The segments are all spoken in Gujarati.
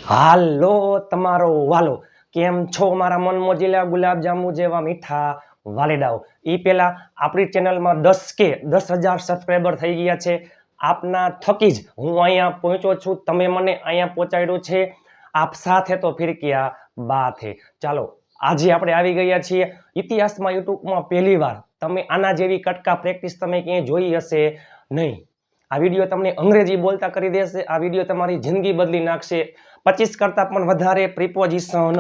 હાલો તમારો વાલો, કેમ છો મારા મન મોજીલા ગુલાબ જાંબુ જેવા મીઠા વાલેડાઓ। એ પહેલા આપણી ચેનલમાં 10,000 સબસ્ક્રાઈબર થઈ ગયા છે। આપના થકી જ હું અહીંયા પહોંચ્યો છું। તમે મને અહીંયા પહોંચાડ્યું છે। આપ સાથે તો ફિર ક્યા બાત હે। ચાલો આજે આપણે આવી ગયા છીએ ઇતિહાસમાં યુટ્યુબમાં પહેલીવાર। તમે આના જેવી કટકા પ્રેક્ટિસ તમે ક્યાંય જોઈ હશે નહીં। આ વિડીયો તમને અંગ્રેજી બોલતા કરી દેશે। આ વિડીયો તમારી જિંદગી બદલી નાખશે। 25 કરતા પણ વધારે પ્રિપોઝિશન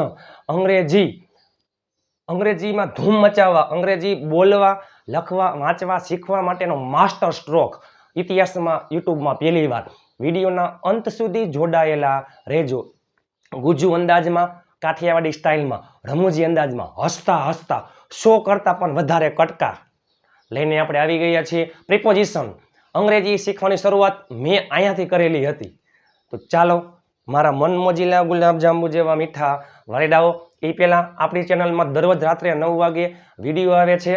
અંગ્રેજીમાં ધૂમ મચાવવા, અંગ્રેજી બોલવા, લખવા, વાંચવા, શીખવા માટેનો માસ્ટર સ્ટ્રોક ઇતિહાસમાં યુટ્યુબમાં પહેલીવાર। વિડીયોના અંત સુધી જોડાયેલા રહેજો। ગુજ્જુ અંદાજમાં, કાઠિયાવાડી સ્ટાઇલમાં, રમૂજી અંદાજમાં, હસતા હસતા 100 કરતા પણ વધારે કટકા લઈને આપણે આવી ગયા છીએ। પ્રિપોઝિશન અંગ્રેજી શીખવાની શરૂઆત મેં અહીંયાથી કરેલી હતી। તો ચાલો મારા મન મોજીલા ગુલાબ જાંબુ જેવા મીઠા વાલેડાઓ, એ પહેલાં આપણી ચેનલમાં દરરોજ રાત્રે 9 વાગે વિડીયો આવે છે।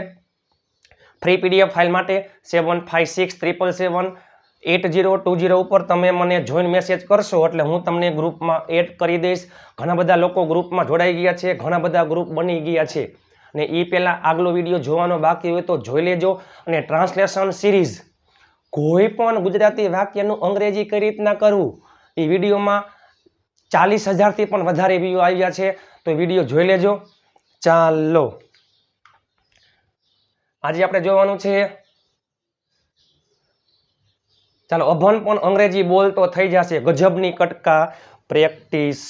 ફ્રી પીડીએફ ફાઇલ માટે 7567778020 ઉપર તમે મને જોઈન મેસેજ કરશો એટલે હું તમને ગ્રુપમાં એડ કરી દઈશ। ઘણા બધા લોકો ગ્રુપમાં જોડાઈ ગયા છે, ઘણા બધા ગ્રુપ બની ગયા છે। અને એ પહેલાં આગલો વિડીયો જોવાનો બાકી હોય તો જોઈ લેજો। અને ટ્રાન્સલેશન સિરીઝ કોઈ પણ ગુજરાતી વાક્યનું અંગ્રેજી કઈ રીતના કરવું એ વિડીયોમાં 40,000 થી પણ વધારે વ્યૂ આવ્યા છે, તો વિડીયો જોઈ લેજો। ચાલો આજે આપણે જોવાનું છે, ચાલો અભન પણ અંગ્રેજી બોલતો થઈ જશે। ગજબની કટકા પ્રેક્ટિસ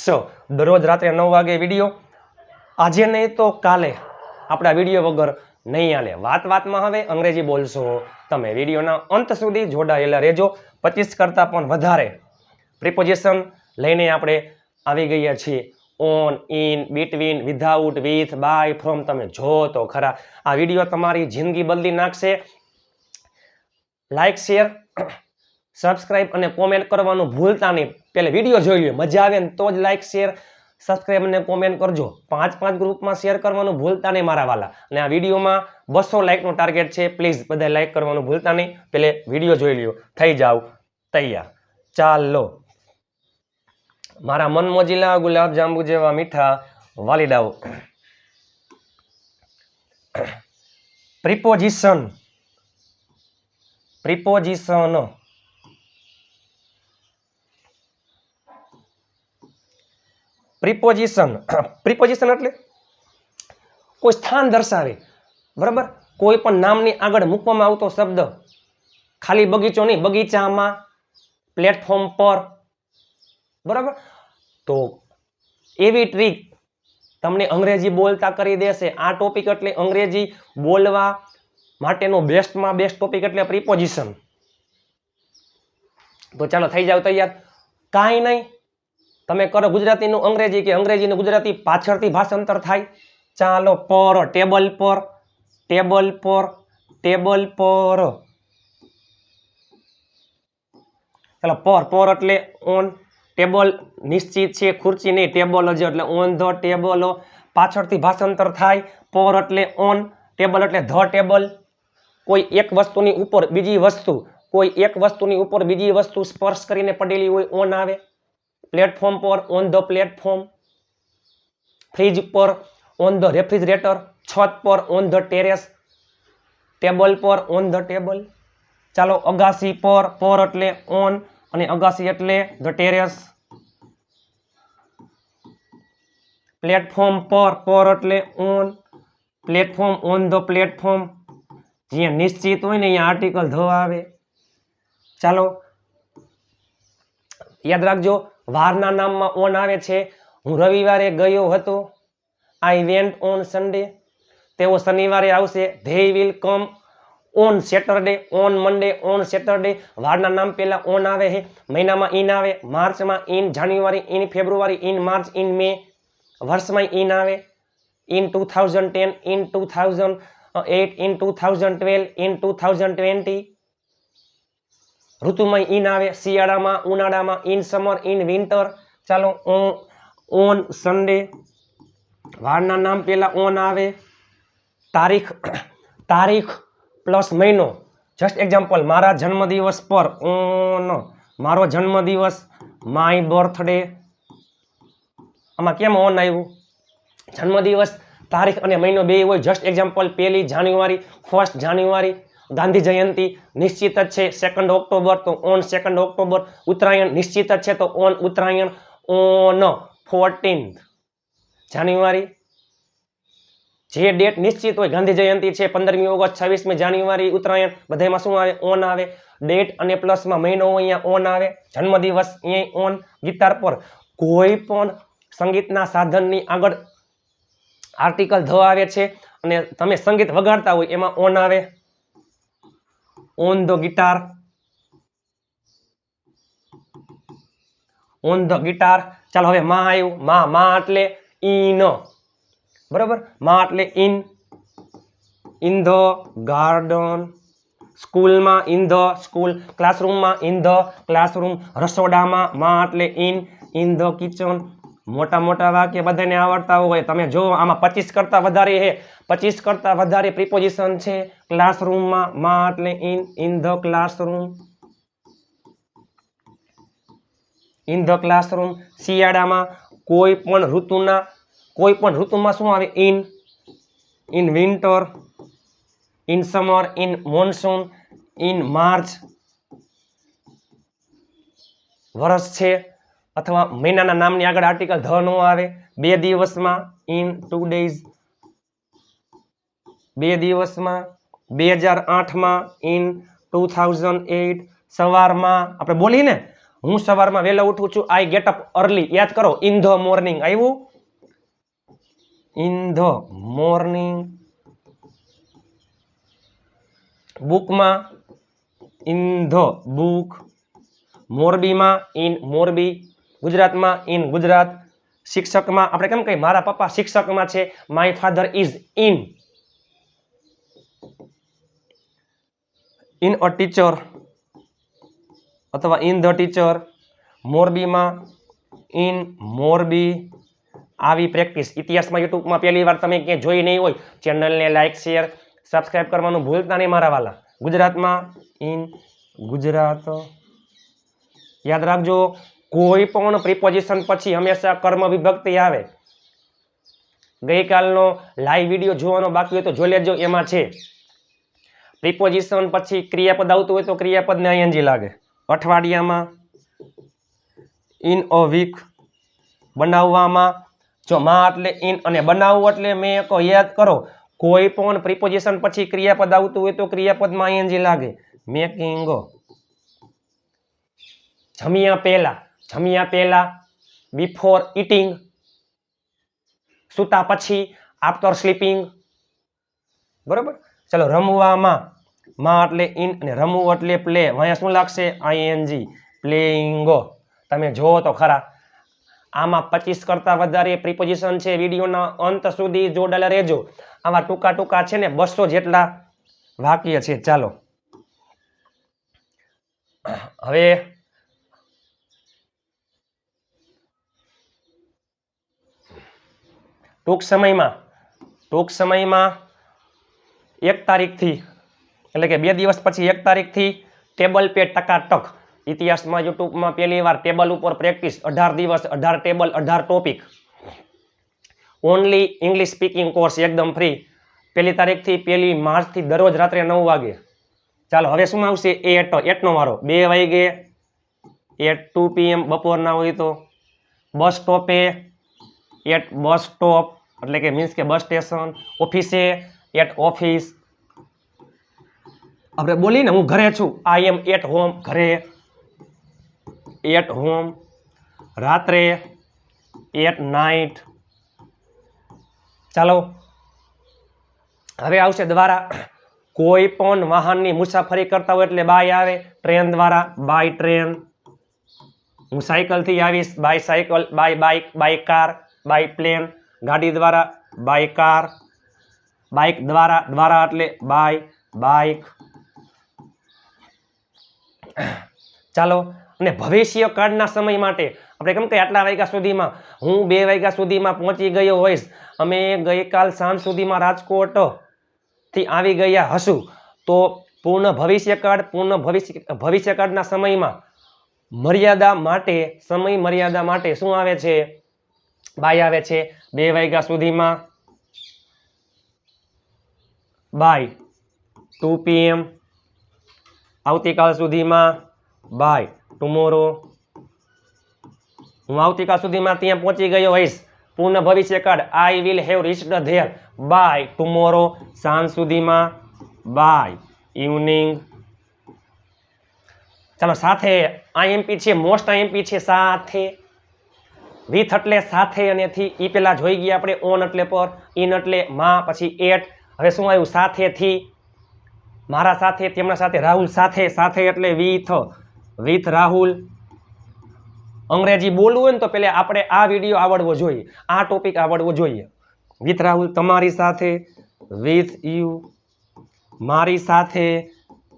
દરરોજ રાત્રે 9 વાગે વિડીયો। આજે નહીં તો કાલે આપણા વિડીયો વગર નહીં હાલે। વાતમાં હવે અંગ્રેજી બોલશો તમે। વિડીયોના અંત સુધી જોડાયેલા રહેજો। 25 કરતા પણ વધારે પ્રિપોઝિશન લઈને આપણે આવી ગયા છીએ। On, in, between, without, with, by, from. તમે જો તો ખરા આ વિડીયો તમારી જિંદગી બદલી નાખશે। લાઈક, શેર, સબસ્ક્રાઇબ અને કોમેન્ટ કરવાનું ભૂલતા નહીં। પહેલા વિડીયો જોઈ લ્યો, મજા આવે ને તો જ લાઈક, શેર, સબસ્ક્રાઇબ અને કોમેન્ટ કરજો। 5 ગ્રુપમાં શેર કરવાનું ભૂલતા નહીં મારા વાલા। અને આ વિડીયોમાં 200 લાઈકનું ટાર્ગેટ છે, પ્લીઝ બધા લાઈક કરવાનું ભૂલતા નહીં। પહેલે વિડીયો જોઈ લ્યો, થઈ જાવ તૈયાર। ચાલો મારા મન મોજીલા ગુલાબ જાંબુ જેવા મીઠા વાલીડાઓ, પ્રિપોઝિશન પ્રિપોઝિશન પ્રિપોઝિશન એટલે કોઈ સ્થાન દર્શાવે, બરાબર। કોઈ પણ નામની આગળ મૂકવામાં આવતો શબ્દ, ખાલી બગીચો નહીં, બગીચામાં, પ્લેટફોર્મ પર, બરાબર। તો એવી ટ્રીક તમને અંગ્રેજી બોલતા કરી દેશે। આ ટોપિક એટલે અંગ્રેજી બોલવા માટેનો બેસ્ટમાં બેસ્ટ ટોપિક એટલે પ્રિપોઝિશન। તો ચાલો થઈ જાવ તૈયાર। કાંઈ નહીં, તમે કરો ગુજરાતીનું અંગ્રેજી કે અંગ્રેજીનું ગુજરાતી, પાછળથી ભાષાંતર થાય। ચાલો પર, ટેબલ પર, ટેબલ પર, ટેબલ પર। ચાલો પર એટલે ઓન, ટેબલ નિશ્ચિત છે, ખુરચી નહીં, ટેબલ જ એટલે ઓન ધ ટેબલ। પાછળથી ભાષાંતર થાય। પર એટલે ઓન, ટેબલ એટલે ધ ટેબલ। કોઈ એક વસ્તુની ઉપર બીજી વસ્તુ, કોઈ એક વસ્તુની ઉપર બીજી વસ્તુ સ્પર્શ કરીને પડેલી હોય, ઓન આવે। પ્લેટફોર્મ પર, ઓન ધ પ્લેટફોર્મ। ફ્રીજ પર, ઓન ધ રેફ્રિજરેટર। છત પર, ઓન ધ ટેરેસ। ટેબલ પર, ઓન ધ ટેબલ। ચાલો અગાસી પર એટલે ઓન અને અગાસી એટલે ધ ટેરેસ। પ્લેટફોર્મ પર એટલે on, platform, on the platform. જ્યાં નિશ્ચિત હોય ને અહીંયા આર્ટિકલ ધ આવે। ચાલો યાદ રાખજો, વારના નામમાં ઓન આવે છે। હું રવિવારે ગયો હતો, આઈ વેન્ટ ઓન સન્ડે। તેઓ શનિવારે આવશે, they will come on Saturday, on Monday, on Saturday. વારના નામ પહેલા ઓન આવે છે। મહિનામાં ઇન આવે, માર્ચમાં in, January in, February in, March in, May. વર્ષમાં ઇન આવે, ઇન 2010, ઇન 2008, ઇન 2012, ઇન 2020। ઋતુમાં ઇન આવે, શિયાળામાં, ઉનાળામાં, ઇન સમર, ઇન વિન્ટર। ચાલો ઓન સન્ડે, વારના નામ પહેલા ઓન આવે। તારીખ પ્લસ મહિનો, જસ્ટ એક્ઝામ્પલ, મારા જન્મદિવસ પર ઓન, મારો જન્મદિવસ, માય બર્થડે। આમાં કેમ ઓન આવ્યું? જન્મદિવસ તારીખ અને મહિનો બે હોય. જસ્ટ એક્ઝામ્પલ 1 જાન્યુઆરી, 1 જાન્યુઆરી. ગાંધી જયંતિ નિશ્ચિત જ છે 2 ઓક્ટોબર, તો ઓન 2 ઓક્ટોબર. ઉત્તરાયણ નિશ્ચિત જ છે, તો ઓન ઉત્તરાયણ, ઓન 14 જાન્યુઆરી. જે ડેટ નિશ્ચિત હોય, ગાંધી જયંતિ છે 15મી ઓગસ્ટ, 26મી જાન્યુઆરી, ઉત્તરાયણ, બધામાં શું આવે? ઓન આવે. ડેટ અને પ્લસમાં મહિનો હોય, અહીંયા ઓન આવે. જન્મદિવસ અહીંયા ઓન. ગિટાર પર કોઈ પણ સંગીતના સાધનની આગળ આર્ટિકલ ધ આવે છે અને તમે સંગીત વગાડતા હોય એમાં ઓન આવે. On the guitar, on the guitar. ચાલો હવે માં આવ્યું. માં એટલે ઇન, બરોબર. માં એટલે ઇન ધ ગાર્ડન. સ્કૂલમાં ઇન ધ સ્કૂલ. ક્લાસરૂમમાં ઇન ધ ક્લાસરૂમ. રસોડામાં માં એટલે ઇન ધ કિચન. મોટા મોટા વાક્ય બધાને આવડતા હોય. તમે જો આમાં 25 કરતા વધારે છે, 25 કરતા વધારે પ્રિપોઝિશન છે. ક્લાસરૂમમાં માં એટલે in the classroom, in the classroom. શિયાળામાં કોઈ પણ ઋતુમાં શું આવે? In winter, in summer, in monsoon, in March. વર્ષ છે અથવા મહિનાના નામની આગળ આર્ટિકલ ધ નો આવે. 2 દિવસમાં, ઇન 2 days. 2 દિવસમાં. 2008માં, ઇન 2008. સવારમાં આપણે બોલી ને, હું સવારમાં વહેલો ઉઠું છું. I get up early. યાદ કરો, ઇન ધ મોર્નિંગ આવ્યું. In the morning. બુકમાં, ઇન ધ બુક. મોરબીમાં, ઇન મોરબી. ગુજરાતમાં, ઇન ગુજરાત. શિક્ષકમાં આપણે કેમ કહીએ? મારા પપ્પા શિક્ષકમાં છે. My father is in a teacher અથવા ઇન ધ ટીચર. મોરબીમાં, ઇન મોરબી. આવી પ્રેક્ટિસ ઇતિહાસમાં યુટ્યુબમાં પહેલી વાર તમે ક્યાંય જોઈ નહીં હોય, ચેનલને લાઇક, શેર, સબસ્ક્રાઇબ કરવાનું ભૂલતા નહીં મારા વાલા. ગુજરાતમાં, ઇન ગુજરાત. યાદ રાખજો, કોઈ પણ પ્રિપોઝિશન પછી હંમેશા કર્મ વિભક્તિ આવે. ગઈકાલનો લાઈવ વિડીયો જોવાનો બાકી હોય તો જોઈ લેજો. એમાં છે પ્રિપોઝિશન પછી ક્રિયાપદ આવતું હોય તો ક્રિયાપદને આઈએનજી લાગે. અઠવાડિયામાં, ઇન અ વીક. બનાવવામાં, જો માં એટલે ઇન અને બનાવવું એટલે મેં કહો. યાદ કરો, કોઈ પણ પ્રિપોઝિશન પછી ક્રિયાપદ આવતું હોય તો ક્રિયાપદમાં આઈએનજી લાગે. મેકિંગ. જમ્યા પહેલા, બિફોર ઇટિંગ. સૂતા પછી, આફ્ટર સ્લીપિંગ. બરોબર. ચલો રમવામાં, માં એટલે ઇન અને રમવું એટલે પ્લે. અહીંયા શું લાગશે? ING, playing. તમે જુઓ તો ખરા, આમાં 25 કરતા વધારે પ્રિપોઝિશન છે. વિડીયોના અંત સુધી જોડાયેલા રહેજો. આવા ટૂંકા છે ને 200 જેટલા વાક્ય છે. ચાલો હવે ટૂંક સમયમાં 1 તારીખથી, એટલે કે 2 દિવસ પછી 1 તારીખથી ટેબલ પે ટકાટક. ઇતિહાસમાં યુટ્યુબમાં પહેલી વાર ટેબલ ઉપર પ્રેક્ટિસ. 18 દિવસ, 18 table, 18 topic. Only English speaking course એકદમ ફ્રી. 1 તારીખથી 1 માર્ચથી દરરોજ રાત્રે 9 વાગે. ચાલો હવે શું આવશે? 8નો વારો. 2 વાગે, 2 PM બપોરના હોય તો. બસ સ્ટોપે, બસ સ્ટોપ એટલે કે મીન્સ કે બસ સ્ટેશન. ઓફિસે, ઓફિસ. આપણે બોલીને હું ઘરે છું, આઈ એમ એટ હોમ. ઘરે, હોમ. રાત્રે, નાઇટ. ચાલો હવે આવશે દ્વારા. કોઈ પણ વાહનની મુસાફરી કરતા હોય એટલે બાય આવે. ટ્રેન દ્વારા, બાય ટ્રેન. હું સાયકલથી આવીશ, by cycle. By bike, by car, by plane. ગાડી દ્વારા, બાય કાર. બાઇક દ્વારા એટલે બાય બાઇક. ચાલો, અને ભવિષ્ય કાળના સમય માટે આપણે કેમ કે આટલા વાગ્યા સુધીમાં, હું 2 વાગ્યા સુધીમાં પહોંચી ગયો હોઈશ. અમે ગઈકાલ સાંજ સુધીમાં રાજકોટ થી આવી ગયા હશું. તો પૂર્ણ ભવિષ્યકાળના સમયમાં સમય મર્યાદા માટે શું આવે છે? બાય આવે છે 2 વાગ્યા સુધીમાં, બાય 2 PM, આવતીકાલ સુધીમાં, બાય ટુમોરો, હું આવતીકાલ સુધીમાં ત્યાં પહોંચી ગયો હોઈશ, પૂર્ણ ભવિષ્યકાળ I will have reached there by tomorrow, સાંજ સુધીમાં, બાય ઇવનિંગ. ચાલો સાથે આઈએમપી છે, મોસ્ટ આઈએમપી છે સાથે, વિથ એટલે સાથે અને થી, ઈ પેલા જોઈ ગયા આપણે, ઓન એટલે પર, ઇન એટલે માં, પછી એટ, હવે શું આવ્યું સાથેથી, મારા સાથે, તેમના સાથે, રાહુલ સાથે, સાથે એટલે વિથ રાહુલ. અંગ્રેજી બોલવું હોય ને તો પેલા આપણે આ વિડીયો આવડવો જોઈએ, આ ટોપિક આવડવો જોઈએ. વિથ રાહુલ તમારી સાથે, વિથ યુ મારી સાથે,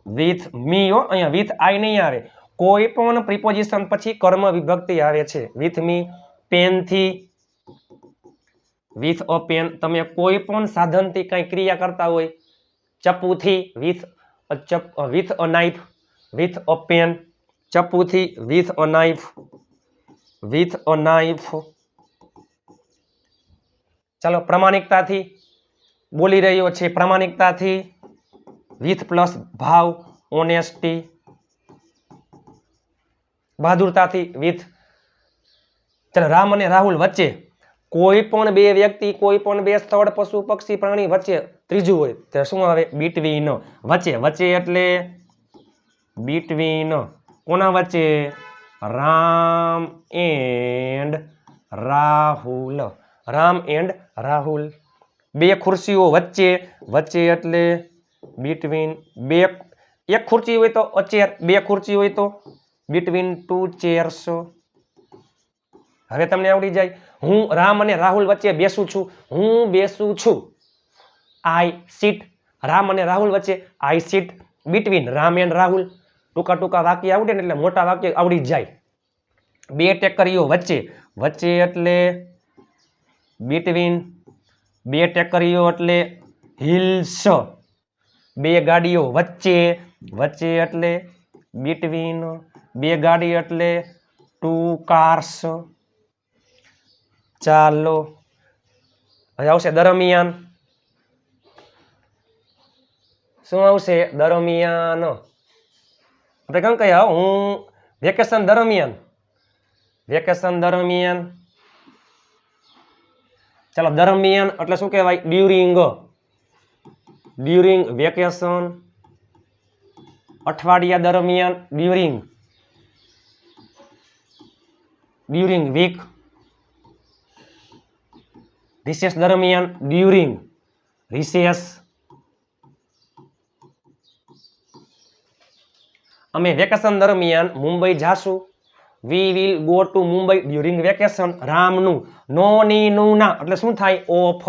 વિથ મી. અહીંયા વિથ આઈ નહીં આવે, કોઈ પણ પ્રિપોઝિશન પછી કર્મ વિભક્તિ આવે છે. વિથ મી, પેનથી, વિથ અ પેન, તમે કોઈ પણ સાધનથી કઈ ક્રિયા કરતા હોય, ચપ્પુથી, with a knife, with a pen, ચપ્પુથી, with a knife, with a knife. ચાલો પ્રામાણિકતાથી, બોલી રહ્યો છે પ્રામાણિકતાથી, વિથ પ્લસ ભાવ, ઓનેસ્ટી, બહાદુરતાથી, વિથ. ચાલો રામ અને રાહુલ વચ્ચે કોઈ પણ બે વ્યક્તિ, કોઈ પણ બે સ્થળ, પશુ પક્ષી પ્રાણી વચ્ચે ત્રીજું હોય તો શું આવે? બિટવીન. વચ્ચે, વચ્ચે એટલે બિટવીન, કોના વચ્ચે? Ram and Rahul, Ram and Rahul. બે ખુરશીઓ વચ્ચે, વચ્ચે એટલે બિટવીન, બે, એક ખુરશી હોય તો અ ચેર, બે ખુરશી હોય તો બિટવીન ટુ ચેર્સ. હવે તમને આવડી જાય. હું રામ અને રાહુલ વચ્ચે બેસું છું, હું બેસું છું, આઈ સીટ. રામ અને રાહુલ વચ્ચે I sit between Ram and Rahul. ટૂંકા ટૂંકા વાક્ય આવડે ને એટલે મોટા વાક્ય આવડી જાય. બે ટેકરીઓ વચ્ચે, વચ્ચે એટલે બિટવીન, બે ટેકરીઓ એટલે હિલ્સ. બે ગાડીઓ વચ્ચે, વચ્ચે એટલે બિટવીન, બે ગાડી એટલે ટુ કાર્સ. ચાલો હવે આવશે દરમિયાન. શું આવશે? દરમિયાન. આપણે કેમ કહીએ હું વેકેશન દરમિયાન, વેકેશન દરમિયાન. ચાલો દરમિયાન એટલે શું કહેવાય? During, during vacation. અઠવાડિયા દરમિયાન ડ્યુરિંગ, ડ્યુરિંગ વીક. રિસેસ દરમિયાન ડ્યુરિંગ રિસેસ. અમે વેકેશન દરમિયાન મુંબઈ જાશું, we will go to Mumbai during vacation. રામનું, નો ની નું ના એટલે શું થાય? ઓફ.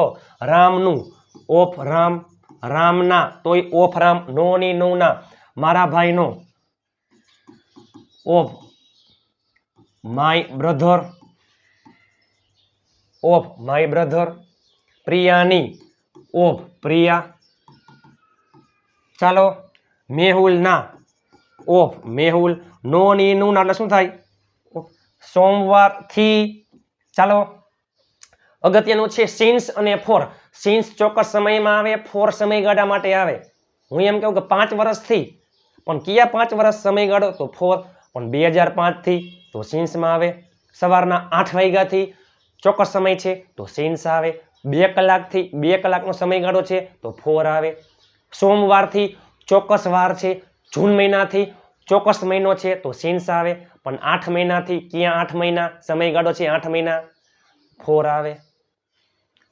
રામનું, ઓફ રામ, રામના તોય ઓફ રામ, નો ની નું ના. મારા ભાઈનો, of my brother, of my brother. પ્રિયાની, ઓફ પ્રિયા. ચાલો મેહુલ ના, ઓફ મેહુલ, નો ની નું ના એટલે શું થાય? સોમવાર થી. ચાલો અગત્યનું છે સિન્સ અને ફોર. સિન્સ ચોક્કસ સમયમાં આવે, ફોર સમયગાળા માટે આવે. હું એમ કહું કે 5 વર્ષથી, પણ કયા 5 વર્ષ સમયગાળો? તો ફોર. પણ 2005 થી તો સિન્સમાં આવે. સવારના 8 વાગ્યાથી ચોક્કસ સમય છે તો સિન્સ આવે. 2 કલાકથી 2 કલાકનો સમયગાળો છે તો ફોર આવે. સોમવારથી ચોક્કસ વાર છે, જૂન મહિનાથી ચોક્કસ મહિનો છે તો સિન્સ આવે. પણ 8 મહિનાથી, ક્યાં 8 મહિના સમયગાળો છે? 8 મહિના, ફોર આવે.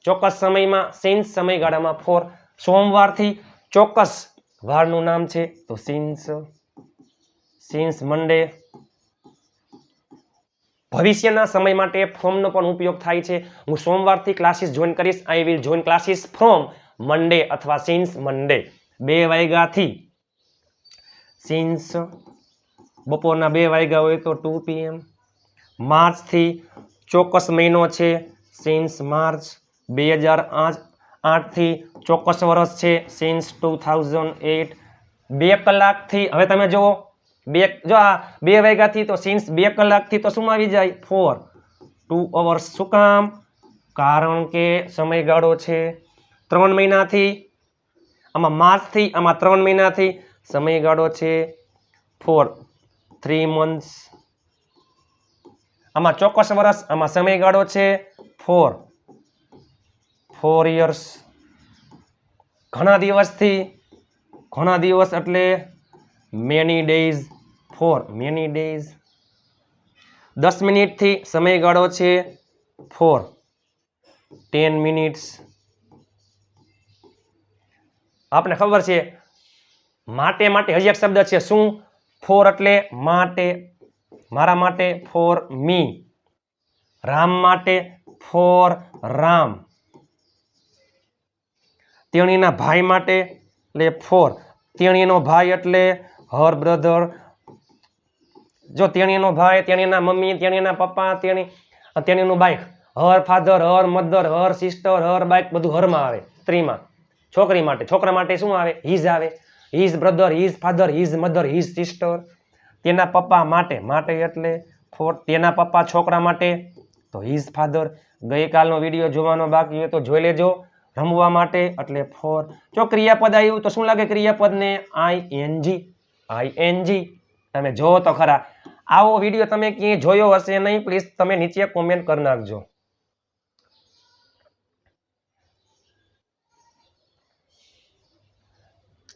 ચોક્કસ સમયમાં સિન્સ, સમયગાળામાં ફોર. સોમવારથી ચોક્કસ વારનું નામ છે તો સિન્સ, સિન્સ મંડે. ભવિષ્યના સમય માટે ફ્રોમનો પણ ઉપયોગ થાય છે. હું સોમવારથી ક્લાસીસ જોઈન કરીશ, I will join classes from Monday અથવા સિન્સ મંડે. 2 વાગ્યાથી સિન્સ, બપોરના 2 વાગ્યા હોય તો 2 PM. માર્ચથી ચોક્કસ મહિનો છે, સિન્સ માર્ચ. 2008 થી ચોક્કસ વર્ષ છે, સિન્સ 2008. 2 કલાકથી, હવે તમે જુઓ, જો આ 2 વાગ્યાથી તો સિન્સ, 2 કલાકથી તો શું આવી જાય? ફોર. 2 hours શું કામ? કારણ કે સમયગાળો છે 3 મહિનાથી, આમાં માર્ચથી, આમાં 3 મહિનાથી, સમયગાળો છે for 3 months, આમાં ચોક્કસ વર્ષ, આમાં સમયગાળો છે for 4 years, ઘણા દિવસથી, ઘણા દિવસ એટલે many days, for many days, 10 મિનિટથી, સમયગાળો છે for 10 minutes. આપણે ખબર છે માટે માટે હજી એક શબ્દ છે શું? ફોર એટલે માટે, મારા માટે ફોર મી, રામ માટે ફોર રામ, તેણીના ભાઈ માટે એટલે ફોર, તેણીનો ભાઈ એટલે હર બ્રધર, જો તેણીનો ભાઈ, તેણીના મમ્મી, તેણીના પપ્પા, તેણીનું bike, her father, her mother, her sister, her bike, બધું હરમાં આવે સ્ત્રીમાં. છોકરી માટે, છોકરા માટે શું આવે? હિઝ આવે, his brother, his father, his mother, his sister. તેના પપ્પા માટે, માટે એટલે ફોર, તેના પપ્પા છોકરા માટે તો હિઝ ફાધર. ગઈકાલનો વિડીયો જોવાનો બાકી હોય તો જોઈ લેજો. રમવા માટે એટલે ફોર. જો ક્રિયાપદ આવ્યું તો શું લાગે ક્રિયાપદને? ING, ING. તમે જો તો ખરા. આવો વિડીયો તમે ક્યાંય જોયો હશે નહીં, પ્લીઝ તમે નીચે કોમેન્ટ કરી નાખજો.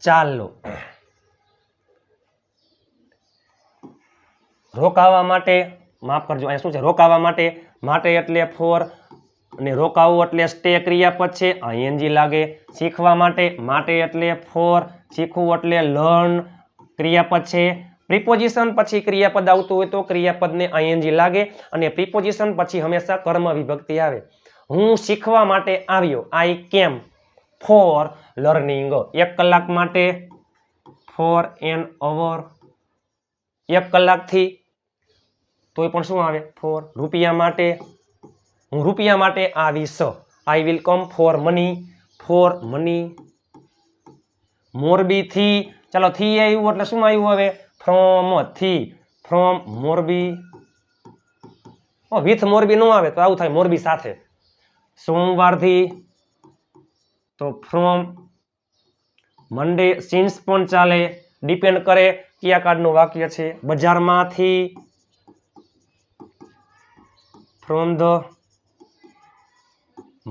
ચાલો, રોકાવા માટે, માફ કરજો, અહીંયા શું છે? રોકાવા માટે, માટે એટલે ફોર, અને રોકાવું એટલે સ્ટે ક્રિયાપદ છે, આઈએનજી લાગે. શીખવા માટે, માટે એટલે ફોર, શીખવું એટલે લર્ન ક્રિયાપદ છે. પ્રિપોઝિશન પછી ક્રિયાપદ આવતું હોય તો ક્રિયાપદને આઈએનજી લાગે, અને પ્રિપોઝિશન પછી હંમેશા કર્મ વિભક્તિ આવે. હું શીખવા માટે આવ્યો, આઈ કેમ ફોર લર્નિંગ. 1 કલાક માટે ફોર એન અવર, 1 કલાકથી તોય પણ શું આવે? ફોર. રૂપિયા માટે, હું રૂપિયા માટે આવીશ, I will come for money, for money. મોરબીથી, ચાલો થી આવ્યું એટલે શું આવ્યું હવે? ફ્રોમ, થી, ફ્રોમ મોરબી. વિથ મોરબી ન આવે તો આવું થાય, મોરબી સાથે. સોમવારથી તો ફ્રોમ. મંડે, સિન્સ પણ ચાલે, ડિપેન્ડ કરે કયા કાર્ડનું વાક્ય છે. બજારમાંથી, ફ્રોમ ધ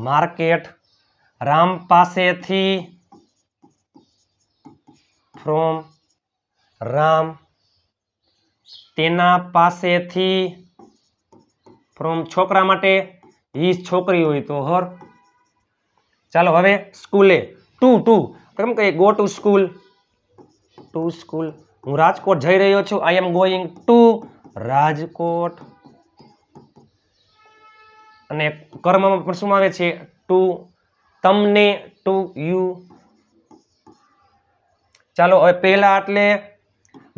માર્કેટ. રામ પાસેથી, ફ્રોમ રામ. તેના પાસેથી, ફ્રોમ છોકરા માટે, હિઝ છોકરી હોય તો હર. ચાલો હવે સ્કૂલે, ટુ કેમ કે go to school, to school. હું રાજકોટ જઈ રહ્યો છું, આઈ એમ ગોઈંગ ટુ રાજકોટ. અને કર્મમાં પણ શું આવે છે? ટુ, તમને, ટુ યુ. ચાલો હવે પહેલા એટલે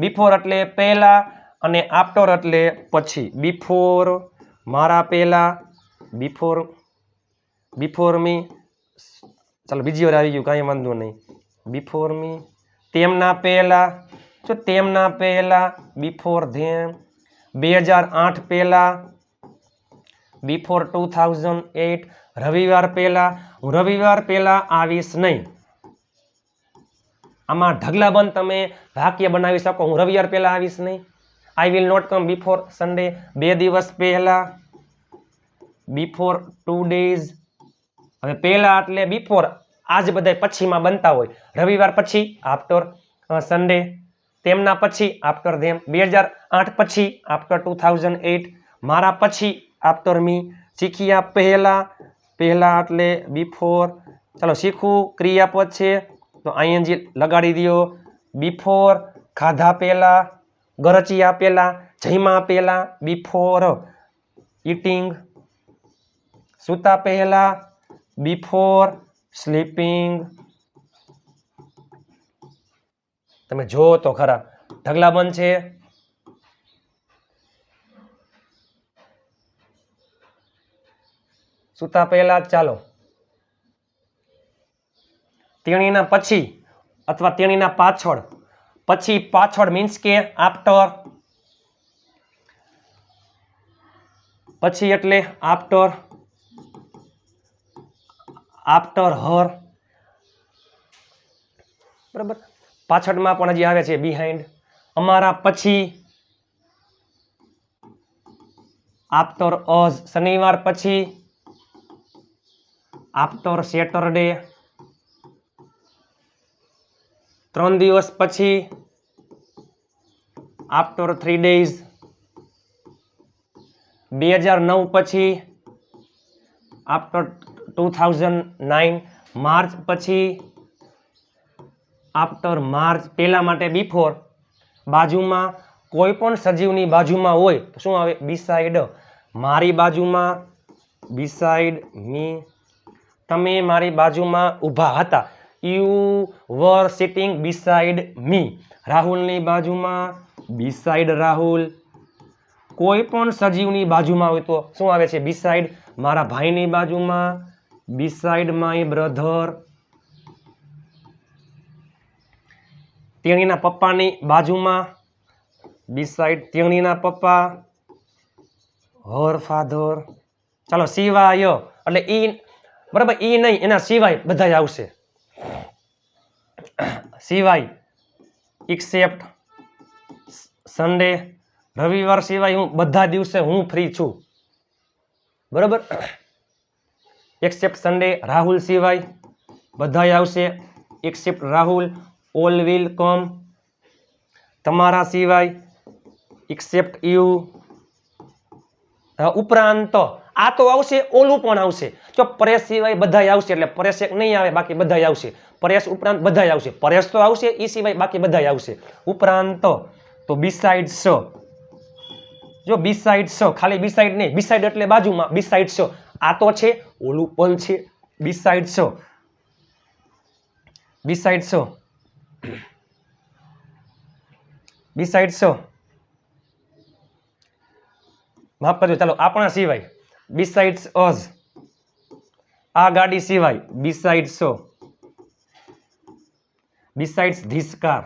બિફોર એટલે પહેલા, અને આફ્ટર એટલે પછી. બિફોર મારા પહેલા, બિફોર, બિફોર મી. ચાલો બીજી વાર આવી ગયું, કાંઈ વાંધો નહીં. બિફોર મી, તેમના પહેલા, જો તેમના પહેલા, બિફોર ધેમ. 2008 પહેલા, બિફોર 2008. રવિવાર પહેલા, હું રવિવાર પહેલા આવીશ નહીં. આમાં ઢગલાબંધ તમે વાક્ય બનાવી શકો, હું રવિવાર પહેલા આવીશ નહીં. I will not come before Sunday, 2 દિવસ પહેલા, બિફોર 2 days. હવે પહેલા એટલે બિફોર, આ જ બધા પછીમાં બનતા હોય. રવિવાર પછી, આફ્ટર સન્ડે. તેમના પછી, આફ્ટર ધેમ. 2008 પછી, આફ્ટર 2008. મારા પછી, આફ્ટર મી. શીખ્યા પહેલા, પહેલા એટલે બિફોર. ચાલો શીખવું ક્રિયાપદ છે તો આઈએનજી લગાડી દો. બિફોર, ખાધા પહેલા, ગરચિયા પહેલા, જમ્યા પહેલા, બિફોર ઈટિંગ. સૂતા પહેલા, બિફોર સ્લીપિંગ. તમે જો તો ખરા, ઢગલાબંધ છે. સૂતા પહેલા. ચાલો તેણીના પછી અથવા તેણીના પાછળ, પછી પાછળ મીન્સ કે આફ્ટર. પછી એટલે આફ્ટર હર, બરાબર. પાછળમાં પણ હજી આવે છે બિહાઇન્ડ. અમારા પછી આફ્ટર અઝ, શનિવાર પછી આફ્ટર સેટરડે, 3 દિવસ પછી આફ્ટર 3 days, 2009 પછી આફ્ટર 2009, માર્ચ પછી આફ્ટર માર્ચ, પહેલા માટે બિફોર, બાજુમાં કોઈ પણ સજીવની બાજુમાં હોય તો શું આવે? બિસાઇડ. મારી બાજુમાં બિસાઇડ મી, તમે મારી બાજુમાં ઊભા હતા. યુ વર સિટિંગ બિસાઇડ મી. રાહુલની બાજુમાં બિસાઇડ રાહુલ. કોઈ પણ સજીવની બાજુમાં હોય તો શું આવે છે? બિસાઇડ. મારા ભાઈની બાજુમાં બિસાઇડ માય બ્રધર. તેણીના પપ્પાની બાજુમાં બિસાઇડ તેણીના પપ્પા, હર ફાધર. ચાલો, સિવાય એટલે ઈ, બરાબર, ઈ નહીં, એના સિવાય બધા આવશે. સિવાય, એક્સેપ્ટ સન્ડે, રવિવાર સિવાય હું બધા દિવસે હું ફ્રી છું, બરાબર. એક્સેપ્ટ સન્ડે, રાહુલ સિવાય બધા આવશે. Except Rahul, all will come. તમારા સિવાય, એક્સેપ્ટ યુ. ઉપરાંત આ તો આવશે, ઓલું પણ આવશે. જો પરેશ સિવાય બધા આવશે એટલે પરેશ એક નહીં આવે, બાકી બધા આવશે. પરેશ ઉપરાંત બધા આવશે. પરેશ તો આવશે, એ સિવાય બાકી બધા આવશે. ઉપરાંત તો બિસાઇડ્સ. જો બિસાઇડ્સ, ખાલી બિસાઇડ નહીં, બિસાઇડ એટલે બાજુમાં, બિસાઇડ્સ આ તો છે, ઓલું પણ છે. બિસાઇડ્સ, બિસાઇડ્સ, બિસાઇડ્સ, માફ કરજો. ચાલો, આપણા સિવાય બિસાઇડ્સ અઝ. આ ગાડી સિવાય બિસાઇડ્સ, બિસાઇડ્સ ધીસ કાર.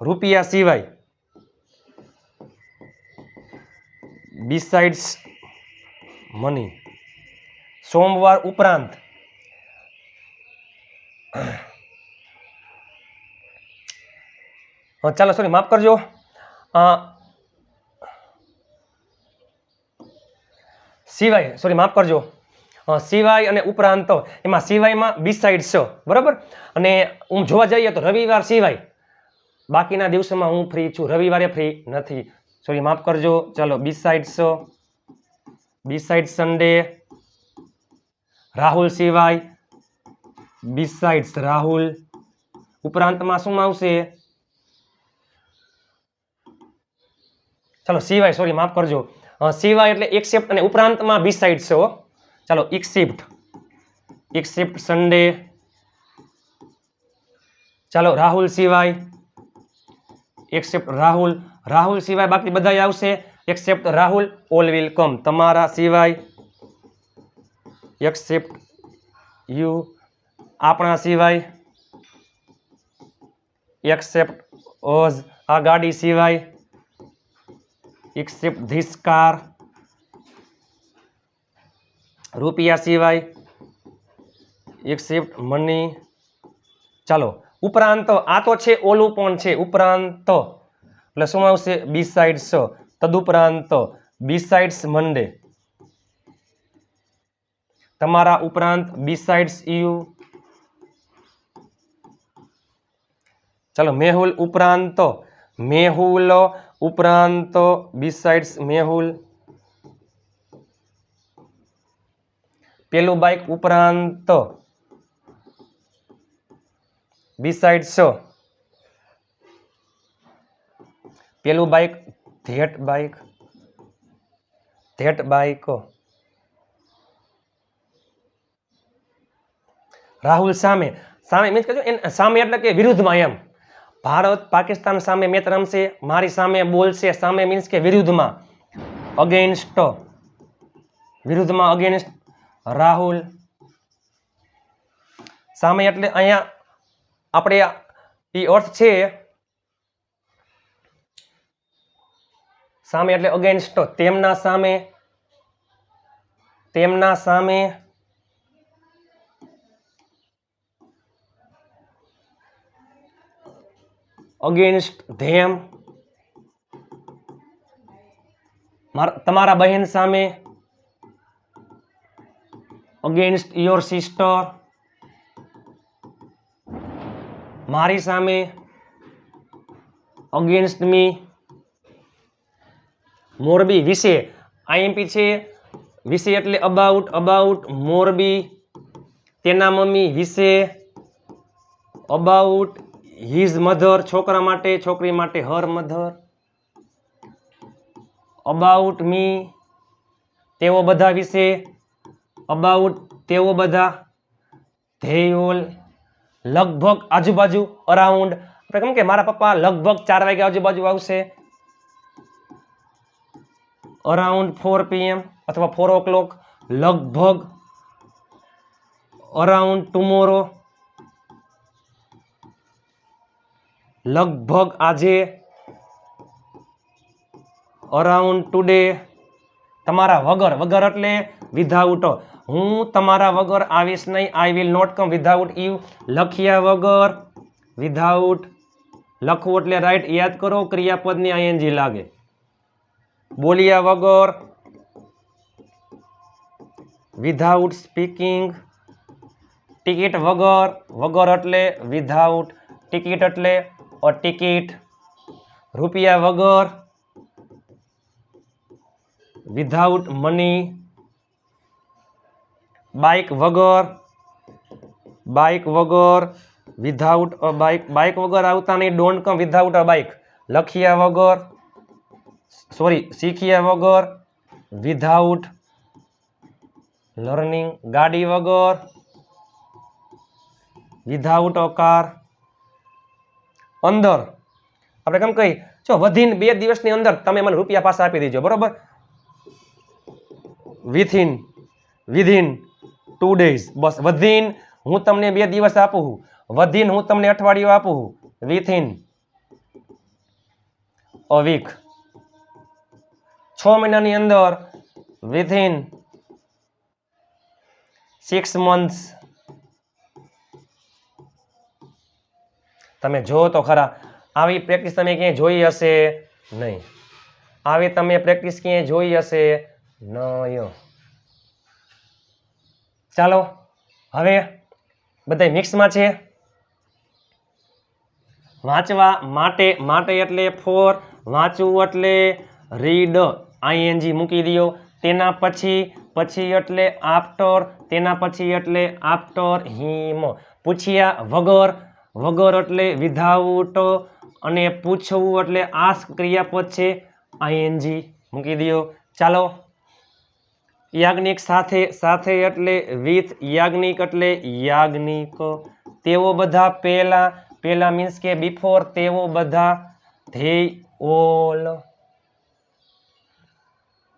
રૂપિયા સિવાય બિસાઇડ્સ મની. સોમવાર ઉપરાંત ચાલો, સોરી, માફ કરજો. સિવાય, સોરી, માફ કરજો. સિવાય અને ઉપરાંત, એમાં સિવાયમાં બિસાઇડ્સ, બરાબર. અને હું જોવા જઈએ તો રવિવાર સિવાય બાકીના દિવસોમાં હું ફ્રી છું, રવિવારે ફ્રી નથી. સોરી, માફ કરજો. ચાલો, બિસાઇડ્સ, બિસાઇડ સન્ડે, રાહુલ સિવાય બિસાઇડ્સ રાહુલ. ઉપરાંતમાં શું આવશે? ચાલો, સિવાય, સોરી, માફ કરજો. સિવાય એટલે એક્સેપ્ટ અને ઉપરાંતમાં બિસાઇડ્સ. ચાલો, એક્સેપ્ટ, એક્સેપ્ટ સન્ડે. ચાલો, રાહુલ સિવાય એક્સેપ્ટ રાહુલ. રાહુલ સિવાય બાકી બધા આવશે. Except Rahul, all will come. તમારા સિવાય એક્સેપ્ટ યુ. આપણા સિવાય એક્સેપ્ટ અઝ. આ ગાડી સિવાય એક્સેપ્ટ ધીસ કાર. રૂપિયા સિવાય એક્સેપ્ટ મની. ચાલો, ઉપરાંત આ તો છે, ઓલું પણ છે. ઉપરાંત એટલે શું આવશે? બિસાઇડ્સ. તદુપરાંત બિસાઇડ્સ મંડે. તમારા ઉપરાંત બિસાઇડ્સ યુ. ચાલો, મેહુલ ઉપરાંત, મેહુલ ઉપરાંત બિસાઇડ્સ મેહુલ. પેલું બાઇક ઉપરાંત બિસાઇડ્સ પેલું bike, that bike, that bike. Rahul સામે, સામે મીન્સ કે સામે એટલે કે વિરુદ્ધમાં એમ. ભારત પાકિસ્તાન સામે મેચ રમશે, મારી સામે બોલશે. સામે મીન્સ કે વિરુદ્ધમાં, અગેન્સ્ટ, વિરુદ્ધમાં અગેન્સ્ટ. રાહુલ સામે એટલે અહીંયા આપણે, એ અર્થ છે સામે એટલે અગેન્સ્ટ, તેમના સામે, તેમના સામે, અગેન્સ્ટ ધેમ, તમારા બહેન સામે, અગેન્સ્ટ યોર સિસ્ટર, મારી સામે, અગેન્સ્ટ મી. મોરબી વિશે, આઈએમપી છે, વિશે એટલે અબાઉટ, અબાઉટ મોરબી, તેના મમ્મી વિશે, અબાઉટ હિઝ મધર, છોકરા માટે, છોકરી માટે હર મધર, અબાઉટ મી, તેઓ બધા વિશે, અબાઉટ તેઓ બધા, ધે ઓલ, લગભગ આજુબાજુ, અરાઉન્ડ, આપણે કેમ કે મારા પપ્પા લગભગ 4 વાગે આજુબાજુ આવશે, અરાઉન્ડ 4 PM અથવા 4 o'clock, લગભગ, અરાઉન્ડ ટુમોરો, લગભગ આજે, અરાઉન્ડ ટુડે, તમારા વગર, વગર એટલે વિધાઉટ, હું તમારા વગર આવીશ નહીં, I will not come without you, લખ્યા વગર, વિધાઉટ, લખવું એટલે રાઈટ, યાદ કરો ક્રિયાપદની આઈએનજી લાગે, બોલ્યા વગર, વિધાઉટ સ્પીકિંગ, ટિકિટ વગર, વગર એટલે વિધાઉટ, ટિકિટ એટલે અ ટિકિટ, રૂપિયા વગર, વિધાઉટ મની, બાઇક વગર, બાઇક વગર, વિધાઉટ અ બાઇક, બાઇક વગર આવતા નહીં, don't come without a bike, લખ્યા વગર, સોરી શીખ્યા વગર, વિધાઉટ લર્નિંગ, ગાડી વગર, વિધાઉટ અ કાર, અંદર આપણે કેમ કહી, જો વધીને 2 દિવસની અંદર તમે મને રૂપિયા પાછા આપી દેજો, બરોબર, વિથિન, વિધિન 2 days, બસ વધીન હું તમને 2 દિવસ આપું છું, વધીન હું તમને અઠવાડિયું આપું છું, વિથિન અ વીક, 6 મહિનાની અંદર, વિથિન 6 months. તમે જો તો ખરા, આવી પ્રેક્ટિસ તમે ક્યાંય જોઈ હશે નહીં, આવી તમે પ્રેક્ટિસ ક્યાંય જોઈ હશે નહીં. ચાલો હવે બધા મિક્સમાં છે. વાંચવા માટે, માટે એટલે ફોર, વાંચવું એટલે રીડ, આઈએનજી મૂકી દો, તેના પછી, પછી એટલે આફ્ટર, તેના પછી એટલે આફ્ટર હિમ, પૂછ્યા વગર, વગર એટલે વિધાઉટ, અને પૂછવું એટલે આસ્ક ક્રિયાપદ છે, આઈએનજી મૂકી દો. ચાલો યાજ્ઞિક સાથે, સાથે એટલે વિથ, યાજ્ઞિક એટલે યાજ્ઞિક, તેઓ બધા પહેલા, પહેલા મીન્સ કે બિફોર, તેઓ બધા, ધે ઓલ,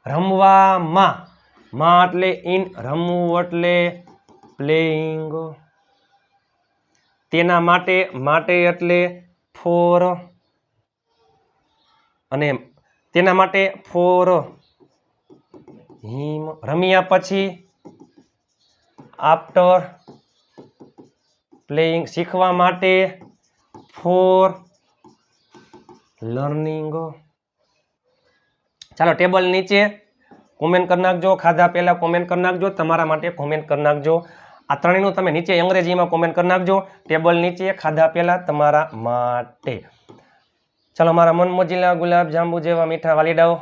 રમવામાં, માં એટલે ઇન, રમવું એટલે પ્લેઇંગ, તેના માટે, માટે એટલે ફોર, અને તેના માટે ફોર હિમ, રમ્યા પછી, આફ્ટર પ્લેઇંગ, શીખવા માટે, ફોર લર્નિંગ. ચાલો ટેબલ નીચે કોમેન્ટ કરી નાખજો, ખાધા પહેલા કોમેન્ટ કરી નાખજો, તમારા માટે કોમેન્ટ કરી નાખજો, આ ત્રણેયનું તમે નીચે અંગ્રેજીમાં કોમેન્ટ કરી નાખજો, ટેબલ નીચે ખાધા પહેલા તમારા માટે. ચાલો મારા મન મોજીલા ગુલાબ જાંબુ જેવા મીઠા વાલીડાઓ,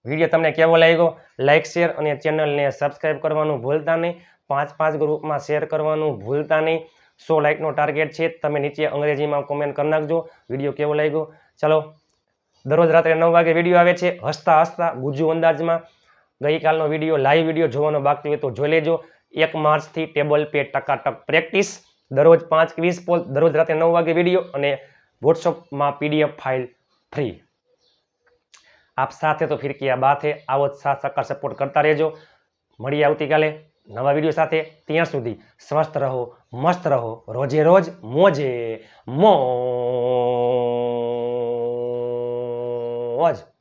વિડીયો તમને કેવો લાગ્યો, લાઇક શેર અને ચેનલને સબસ્ક્રાઇબ કરવાનું ભૂલતા નહીં, 5 ગ્રુપમાં શેર કરવાનું ભૂલતા નહીં. 100 લાઇકનો ટાર્ગેટ છે, તમે નીચે અંગ્રેજીમાં કોમેન્ટ કરી નાખજો વિડીયો કેવો લાગ્યો. ચાલો દરરોજ રાત્રે 9 વાગે વિડીયો આવે છે, હસતા હસતા ગુજ્જુ અંદાજમાં. ગઈકાલનો વિડીયો લાઈવ વિડીયો જોવાનો બાકી હોય તો જોઈ લેજો. 1 માર્ચથી ટેબલ પે ટકાટક પ્રેક્ટિસ, દરરોજ 5 ક્વિઝ પોલ, દરરોજ રાત્રે 9 વાગે વિડીયો, અને વોટ્સઅપમાં PDF ફાઇલ ફ્રી. આપ સાથે તો ફિર કિયા બાત હે, આવો જ સાથ સહકાર સપોર્ટ કરતા રહેજો. મળીએ આવતીકાલે નવા વિડીયો સાથે. ત્યાં સુધી સ્વસ્થ રહો, મસ્ત રહો, રોજે રોજ મોજે મોજ. મોજ.